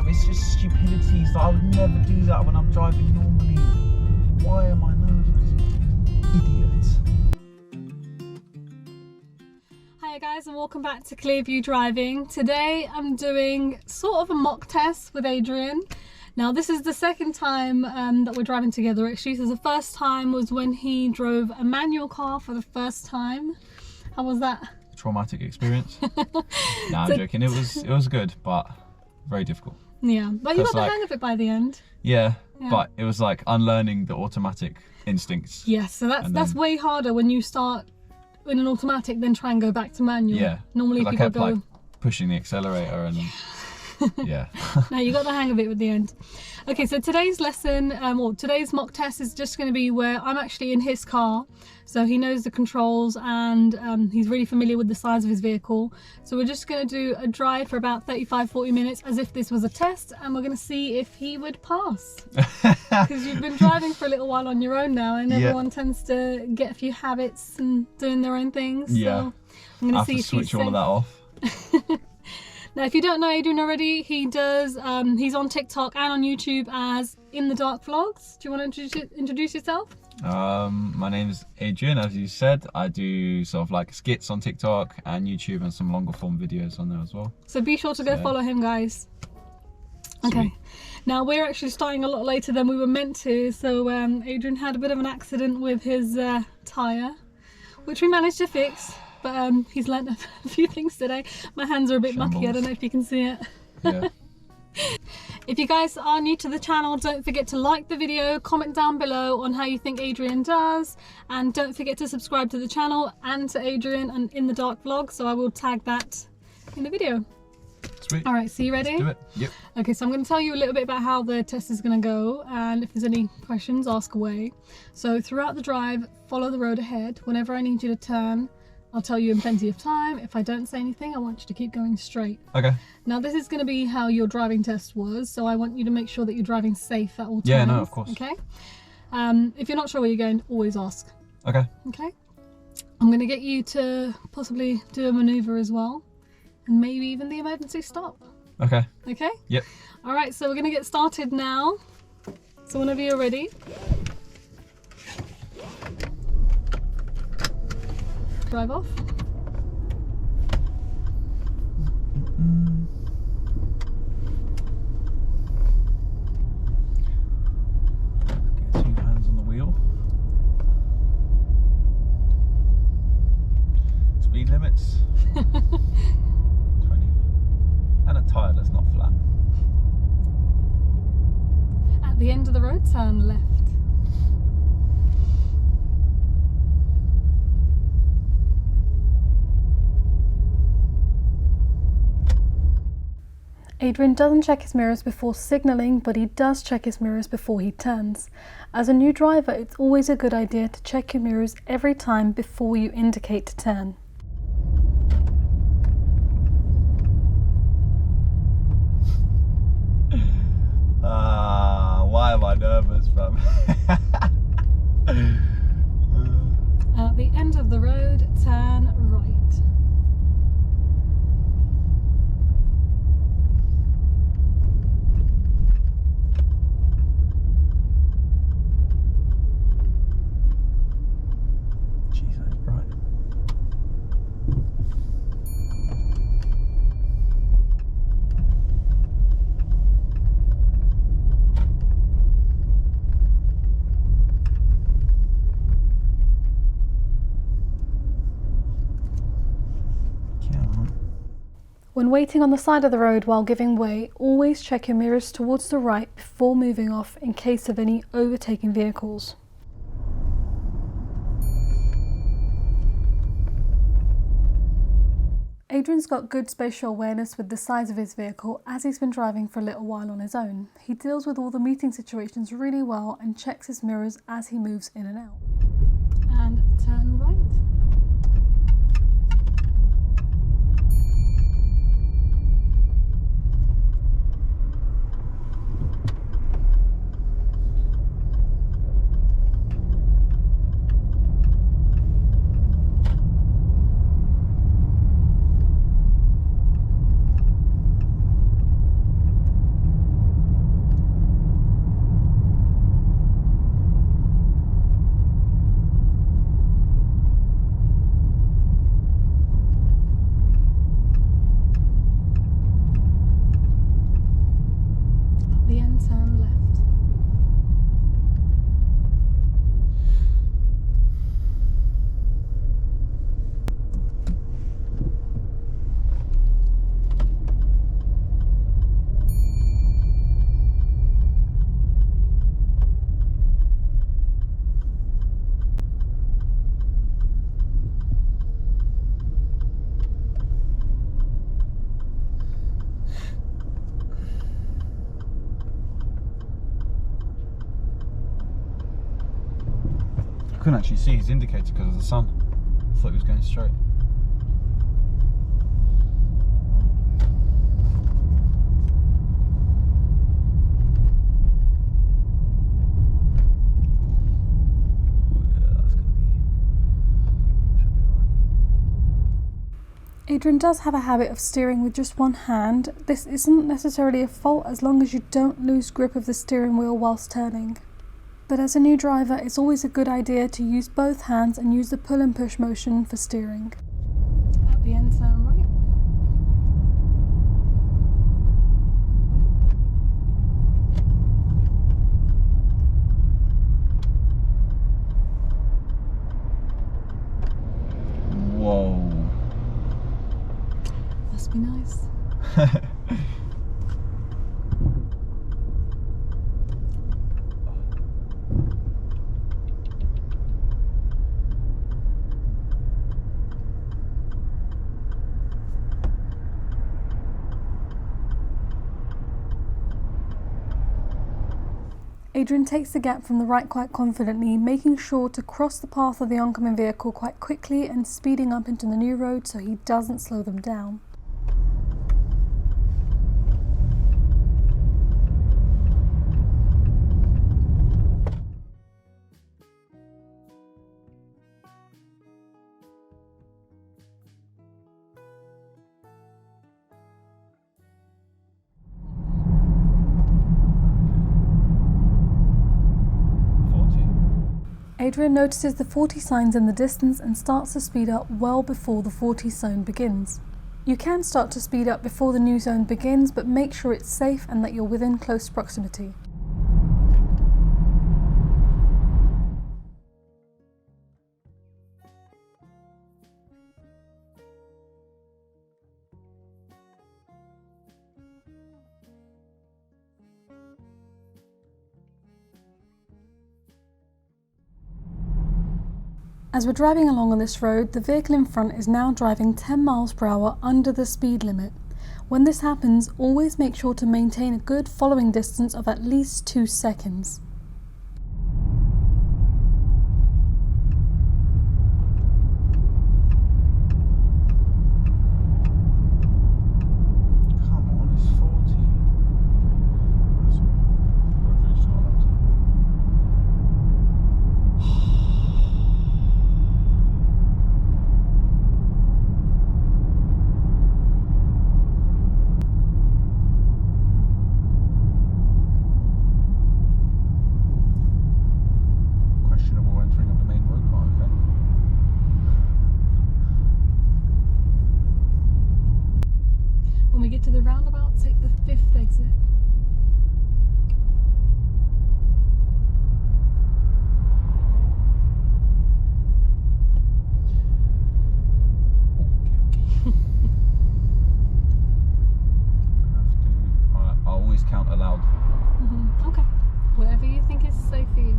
bruv, it's just stupidity. So I would never do that when I'm driving normally. Why am I nervous? Idiot. Hi guys, and welcome back to Clearview Driving. Today I'm doing sort of a mock test with Adrian. Now this is the second time that we're driving together actually. So the first time was when he drove a manual car for the first time. How was that? Traumatic experience. Nah, I'm joking. It was good, but very difficult. Yeah, but you got the hang of it by the end. Yeah, but it was like unlearning the automatic instincts. Yes, so that's way harder when you start in an automatic, then try and go back to manual. Yeah. Normally people I kept go like pushing the accelerator and yeah. No, you got the hang of it with the end. Okay, so today's lesson, or today's mock test is just going to be where I'm actually in his car, so he knows the controls and he's really familiar with the size of his vehicle. So we're just going to do a drive for about 35-40 minutes as if this was a test, and we're going to see if he would pass. Because you've been driving for a little while on your own now, and everyone tends to get a few habits and doing their own things. Yeah. So I'm going to see if switch all of that off. Now, if you don't know Adrian already, he does, he's on TikTok and on YouTube as In the Dark Vlogs. Do you want to introduce yourself? My name is Adrian, as you said. I do sort of like skits on TikTok and YouTube and some longer form videos on there as well. So be sure to go follow him, guys. Okay. Sweet. Now, we're actually starting a lot later than we were meant to. So Adrian had a bit of an accident with his tyre, which we managed to fix. But he's learnt a few things today. My hands are a bit mucky, I don't know if you can see it. Yeah. If you guys are new to the channel, don't forget to like the video, comment down below on how you think Adrian does, and don't forget to subscribe to the channel and to Adrian and In the Dark Vlog, so I will tag that in the video. Sweet. Alright, so you ready? Let's do it. Yep. Okay, so I'm going to tell you a little bit about how the test is going to go, and if there's any questions, ask away. So throughout the drive, follow the road ahead. Whenever I need you to turn, I'll tell you in plenty of time. If I don't say anything, I want you to keep going straight. Okay. Now this is going to be how your driving test was, so I want you to make sure that you're driving safe at all times. Yeah, no, of course. Okay. If you're not sure where you're going, always ask. Okay. Okay. I'm going to get you to possibly do a manoeuvre as well, and maybe even the emergency stop. Okay. Okay? Yep. All right, so we're going to get started now. So whenever you're ready. Drive off. Get 2 hands on the wheel. Speed limits 20, and a tyre that's not flat. At the end of the road, turn left. Adrian doesn't check his mirrors before signalling, but he does check his mirrors before he turns. As a new driver, it's always a good idea to check your mirrors every time before you indicate to turn. Why am I nervous, fam? At the end of the road, turn right. When waiting on the side of the road while giving way, always check your mirrors towards the right before moving off in case of any overtaking vehicles. Adrian's got good spatial awareness with the size of his vehicle as he's been driving for a little while on his own. He deals with all the meeting situations really well and checks his mirrors as he moves in and out. And turn right. couldn't actually see his indicator because of the sun. I thought he was going straight. Adrian does have a habit of steering with just one hand. This isn't necessarily a fault as long as you don't lose grip of the steering wheel whilst turning. But as a new driver, it's always a good idea to use both hands and use the pull and push motion for steering. At the end, turn right. Whoa. Must be nice. Adrian takes the gap from the right quite confidently, making sure to cross the path of the oncoming vehicle quite quickly and speeding up into the new road so he doesn't slow them down. Adrian notices the 40 signs in the distance and starts to speed up well before the 40 zone begins. You can start to speed up before the new zone begins, but make sure it's safe and that you're within close proximity. As we're driving along on this road, the vehicle in front is now driving 10 miles per hour under the speed limit. When this happens, always make sure to maintain a good following distance of at least 2 seconds. When we get to the roundabout, take the 5th exit. I always count aloud. Okay. Whatever you think is safe for you.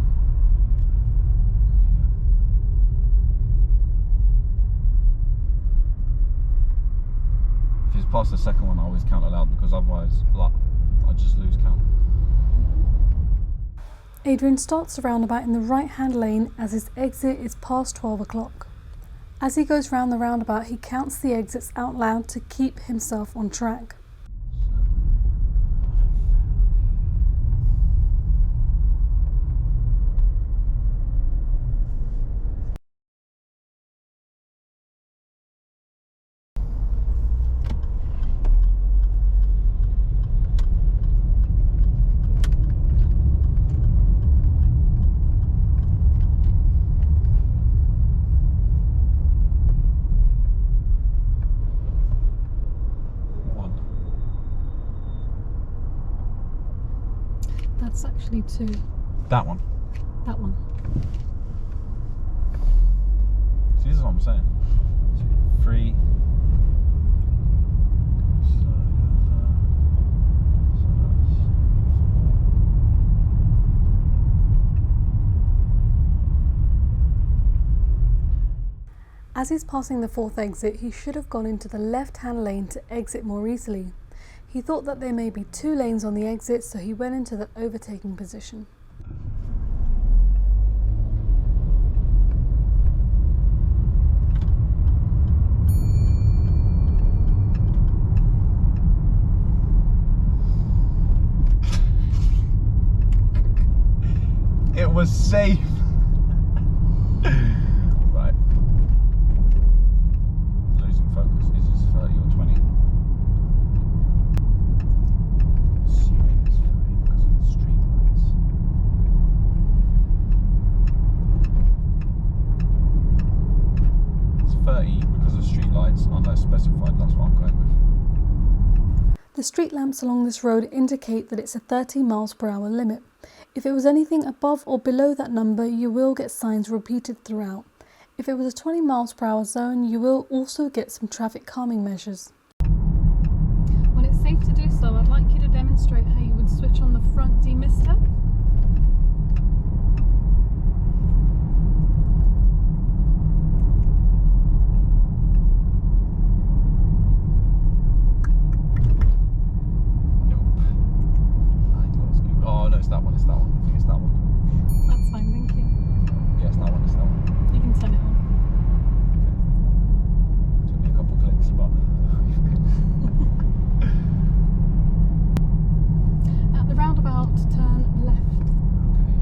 If it's past the second one, I always count aloud because otherwise, like, I just lose count. Adrian starts the roundabout in the right-hand lane as his exit is past 12 o'clock. As he goes round the roundabout, he counts the exits out loud to keep himself on track. That's actually 2. That one. That one. See, this is what I'm saying. 2, 3. As he's passing the 4th exit, he should have gone into the left-hand lane to exit more easily. He thought that there may be 2 lanes on the exit, so he went into the overtaking position. was safe. Right. Losing focus. Is this 30 or 20? Assuming it's 30 because of the street lights. It's 30 because of street lights, unless specified. That's what I'm going with. The street lamps along this road indicate that it's a 30 miles per hour limit. If it was anything above or below that number, you will get signs repeated throughout. If it was a 20 miles per hour zone, you will also get some traffic calming measures. When it's safe to do so, I'd like you to demonstrate how you would switch on the front demister. Oh no, it's that one, it's that one. I think it's that one. That's fine, thank you. Yeah, it's that one, it's that one. You can turn it on. Okay. Took me a couple clicks, but... At the roundabout, turn left. Okay.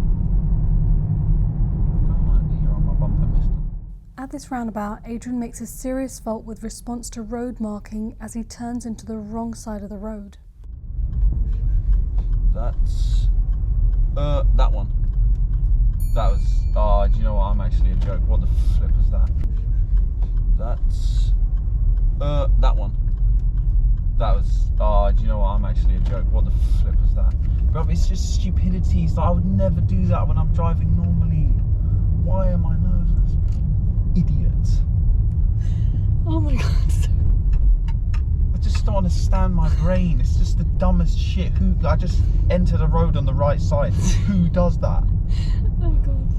Don't like that you're on my bumper, mister. At this roundabout, Adrian makes a serious fault with response to road marking as he turns into the wrong side of the road. That's that one. That was, oh, do you know what, I'm actually a joke. What the flip was that? That's that one. That was, oh, do you know what, I'm actually a joke. What the flip was that? Bro, it's just stupidities. I would never do that when I'm driving normally. Why am I nervous? Idiot. Oh my god. I just don't understand my brain. It's just the dumbest shit. I just enter the road on the right side. Who does that? Oh god.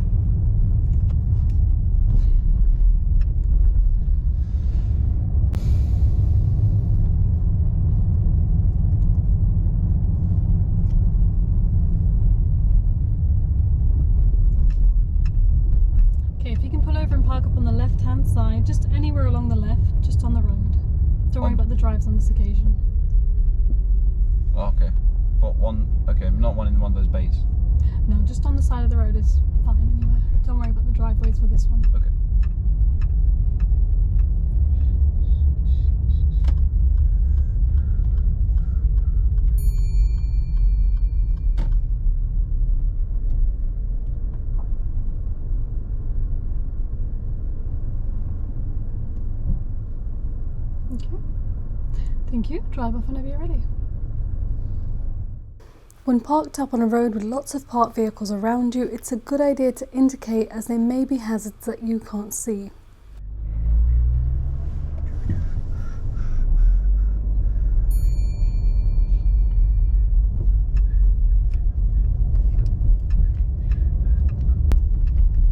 Okay, if you can pull over and park up on the left hand side, just anywhere along the left, just on the road. Don't worry about the drives on this occasion. Oh, okay. But one, okay, not one in one of those bays. No, just on the side of the road is fine anyway. Okay. Don't worry about the driveways for this one. Okay. Okay. Thank you. Drive off whenever you're ready. When parked up on a road with lots of parked vehicles around you, it's a good idea to indicate as there may be hazards that you can't see.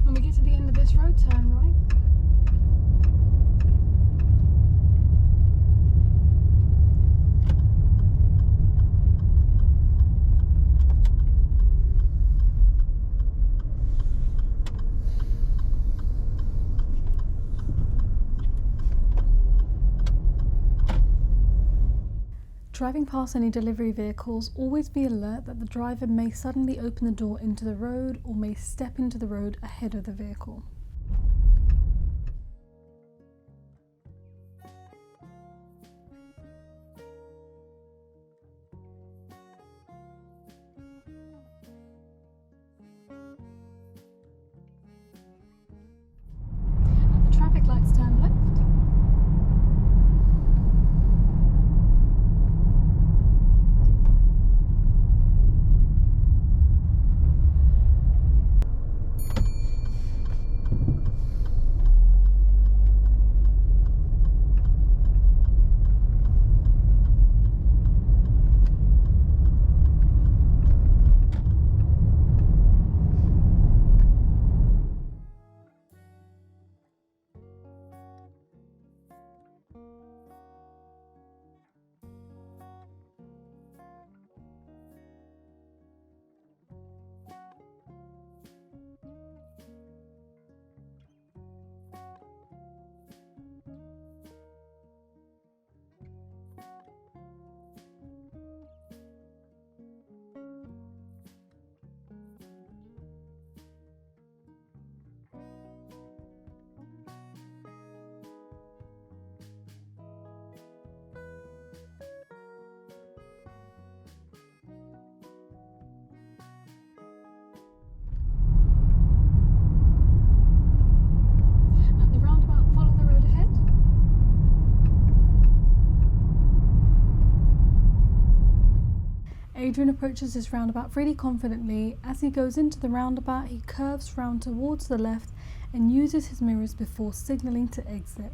When we get to the end of this road, turn right. Driving past any delivery vehicles, always be alert that the driver may suddenly open the door into the road or may step into the road ahead of the vehicle. At the traffic lights, turn left. Adrian approaches this roundabout really confidently. As he goes into the roundabout, he curves round towards the left and uses his mirrors before signalling to exit.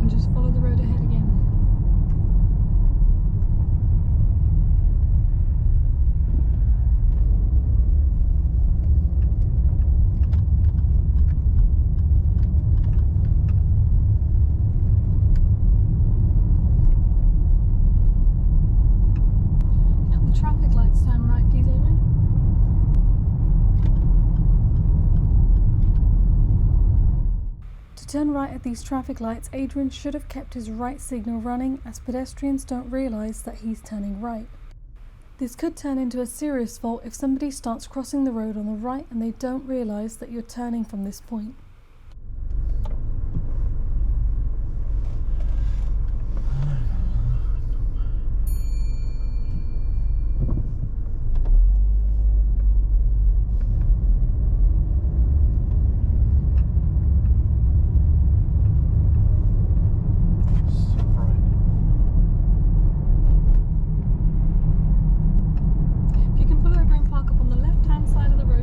And just follow the road ahead again. Traffic lights, turn right please, Adrian. To turn right at these traffic lights, Adrian should have kept his right signal running, as pedestrians don't realise that he's turning right. This could turn into a serious fault if somebody starts crossing the road on the right and they don't realise that you're turning from this point.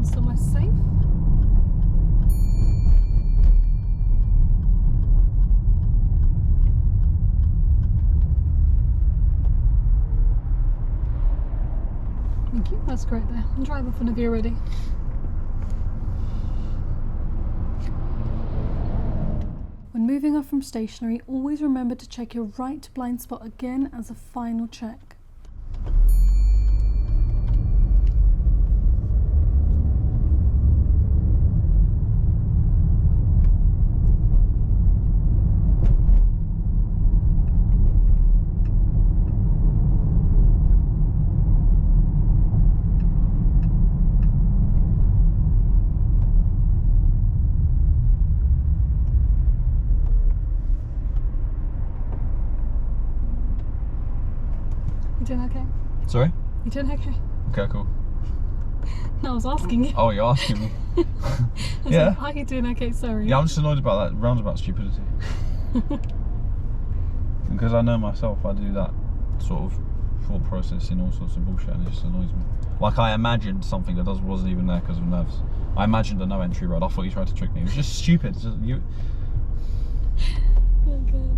Somewhere safe. Thank you, that's great there. And drive off whenever you're ready. When moving off from stationary, always remember to check your right blind spot again as a final check. You doing okay? Sorry? You doing okay? Okay, cool. No, I was asking you. Oh, you're asking me? Yeah. Yeah. Are you doing okay? Sorry. Yeah, I'm just annoyed about that roundabout stupidity. Because I know myself, I do that sort of thought process in all sorts of bullshit, and it just annoys me. Like, I imagined something that wasn't even there because of nerves. I imagined a no entry road. I thought you tried to trick me. It was just stupid. It's just, you. Oh, God.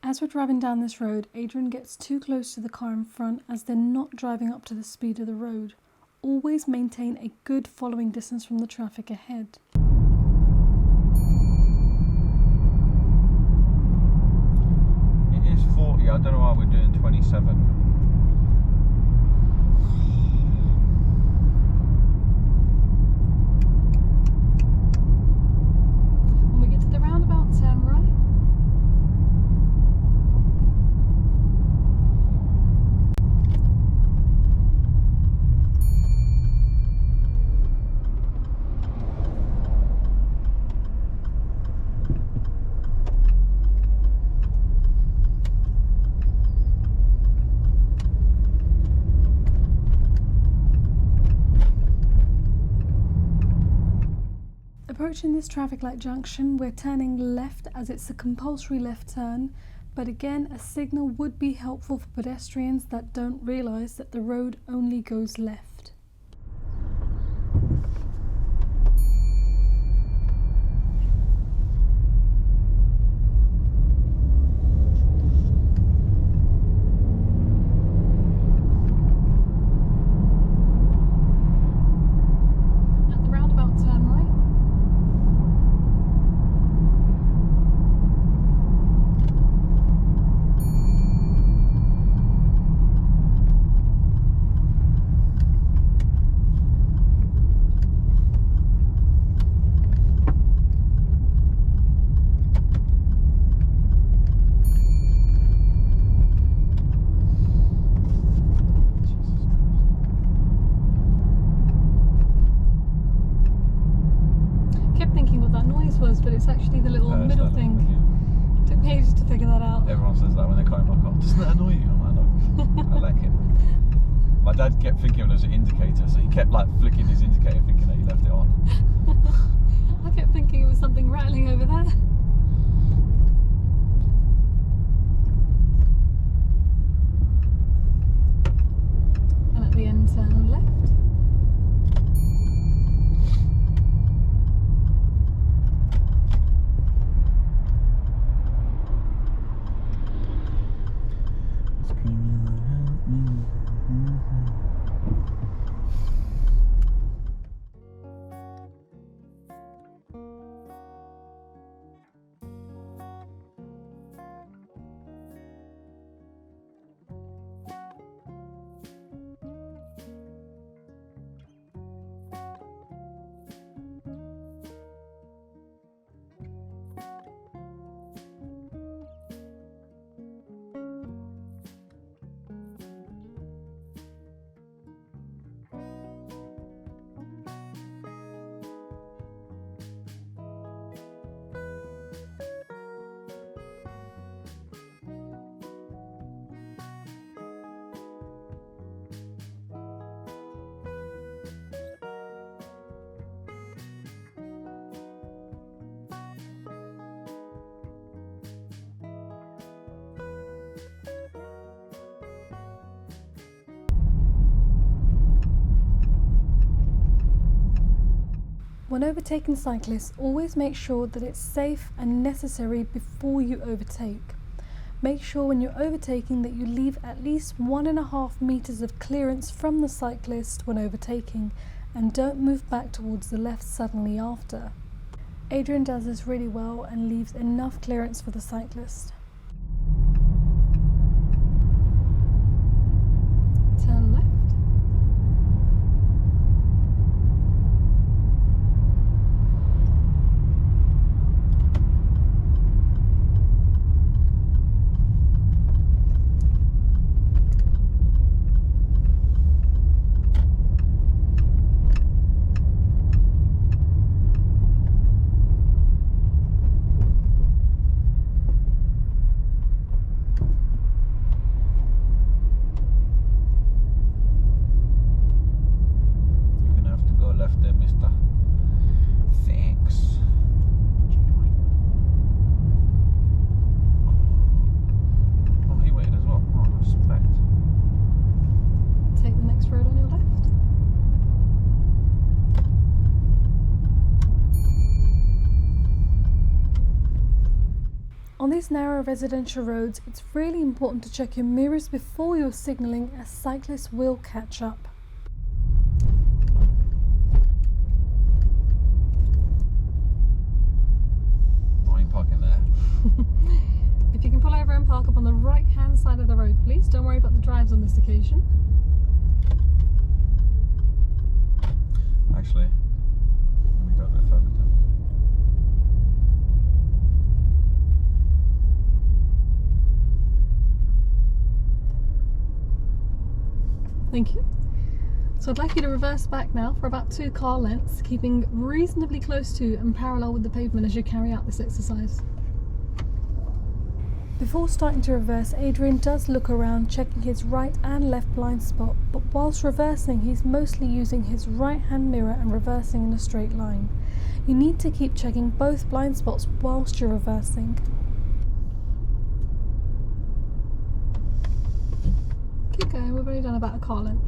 As we're driving down this road, Adrian gets too close to the car in front as they're not driving up to the speed of the road. Always maintain a good following distance from the traffic ahead. It is 40, I don't know why we're doing 27. When we get to the roundabout, turn right. Approaching this traffic light junction, we're turning left as it's a compulsory left turn, but again, a signal would be helpful for pedestrians that don't realise that the road only goes left. At the roundabout, turn right. little thing. Took me ages to figure that out. Everyone says that when they come in my car. Doesn't that annoy you? I'm like, no, I like it. My dad kept thinking it was an indicator, so he kept like flicking his indicator thinking that he left it on. I kept thinking it was something rattling over there. And at the end, turn left. When overtaking cyclists, always make sure that it's safe and necessary before you overtake. Make sure when you're overtaking that you leave at least 1.5 meters of clearance from the cyclist when overtaking, and don't move back towards the left suddenly after. Adrian does this really well and leaves enough clearance for the cyclist. Turn left. On these narrow residential roads, it's really important to check your mirrors before you're signalling, as cyclists will catch up. I ain't parking there. If you can pull over and park up on the right hand side of the road, please. Don't worry about the drives on this occasion. Actually, let me go a bit further down. Thank you. So I'd like you to reverse back now for about 2 car lengths, keeping reasonably close to and parallel with the pavement as you carry out this exercise. Before starting to reverse, Adrian does look around, checking his right and left blind spot, but whilst reversing he's mostly using his right hand mirror and reversing in a straight line. You need to keep checking both blind spots whilst you're reversing. Keep going, we've only done about a car length.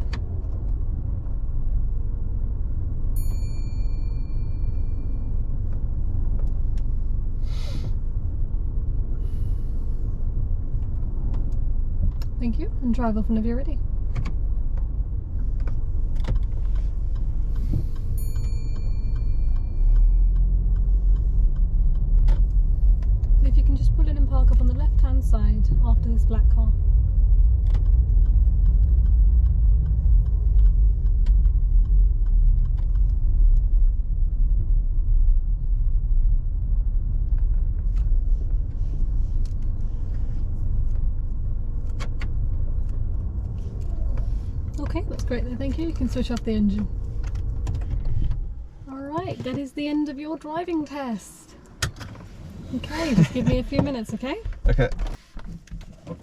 Thank you, and drive off whenever you're ready. If you can just pull in and park up on the left hand side after this black car. Okay, that's great then, thank you. You can switch off the engine. Alright, that is the end of your driving test. Okay, just give me a few minutes, okay? Okay.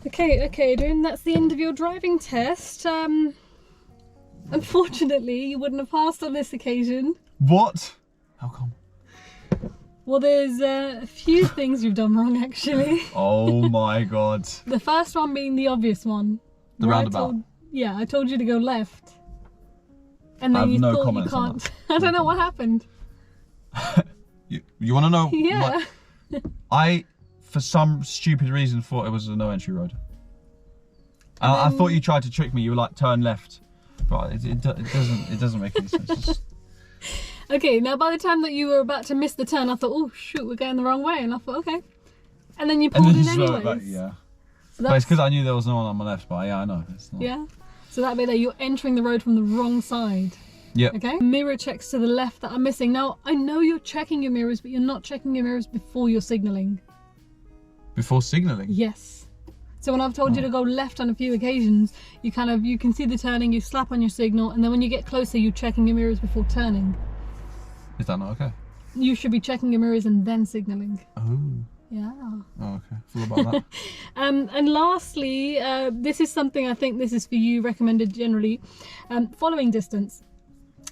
Okay, Adrian, that's the end of your driving test. Unfortunately, you wouldn't have passed on this occasion. What? How come? Well, there's a few things you've done wrong, actually. Oh my god. The first one being the obvious one. The roundabout. I told you to go left. And then I have you no thought you comments on can't. I don't know what happened. You want to know? Yeah. I, for some stupid reason, thought it was a no entry road. I thought you tried to trick me. You were like, turn left. But it doesn't make any sense. Just... Okay, now by the time that you were about to miss the turn, I thought, oh shoot, we're going the wrong way. And I thought, okay. And then you pulled in anyways. Back, yeah. So but it's because I knew there was no one on my left, but yeah, I know. It's not... Yeah. So that means that you're entering the road from the wrong side. Yeah. Okay. Mirror checks to the left that are missing. Now, I know you're checking your mirrors, but you're not checking your mirrors before you're signalling. Before signalling? Yes. So when I've told you to go left on a few occasions, you can see the turning, you slap on your signal, and then when you get closer, you're checking your mirrors before turning. Is that not okay? You should be checking your mirrors and then signalling. Oh. Yeah. Oh, okay. Forgot about that. And lastly, this is something I think this is for you, recommended generally. Following distance.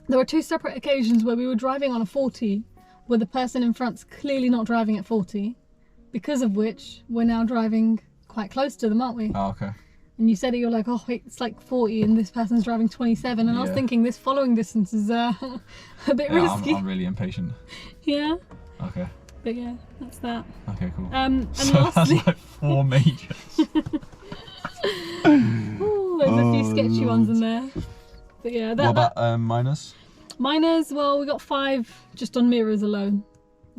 There were two separate occasions where we were driving on a 40, where the person in front's clearly not driving at 40, because of which we're now driving quite close to them, aren't we? Oh, okay. And you said it, you're like, oh wait, it's like 40 and this person's driving 27, and I was thinking this following distance is a bit risky. I'm really impatient. Yeah. Okay. But yeah, that's that. Okay, cool. And so lastly, that's like 4 majors. Ooh, there's a few sketchy ones in there. But yeah, what about minors? Minors, well, we got 5 just on mirrors alone.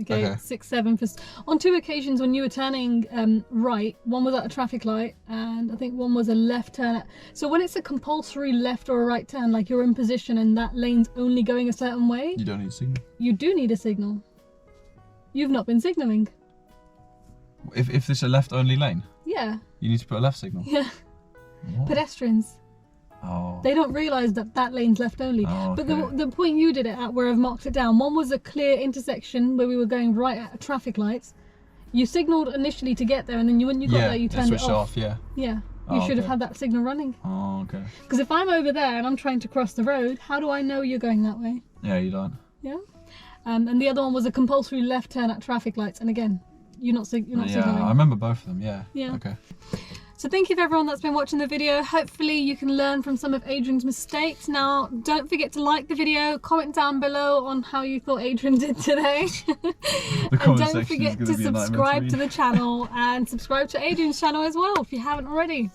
Okay. 6, 7 for on 2 occasions when you were turning right. One was at a traffic light, and I think one was a left turn. So when it's a compulsory left or a right turn, like you're in position and that lane's only going a certain way, you don't need a signal. You do need a signal. You've not been signalling. If this is a left only lane? Yeah. You need to put a left signal? Yeah. What? Pedestrians. Oh. They don't realise that lane's left only. Oh, okay. But the point you did it at, where I've marked it down, one was a clear intersection where we were going right at a traffic lights. You signalled initially to get there, and then when you got there, you turned it off. Yeah. Yeah. You should have had that signal running. Oh, okay. Because if I'm over there and I'm trying to cross the road, how do I know you're going that way? Yeah, you don't. Yeah. And the other one was a compulsory left turn at traffic lights, and again, you're not signaling. Yeah, I remember both of them. Yeah. Yeah. Okay. So thank you for everyone that's been watching the video. Hopefully you can learn from some of Adrian's mistakes. Now, don't forget to like the video, comment down below on how you thought Adrian did today. And don't forget to subscribe to the channel and subscribe to Adrian's channel as well if you haven't already.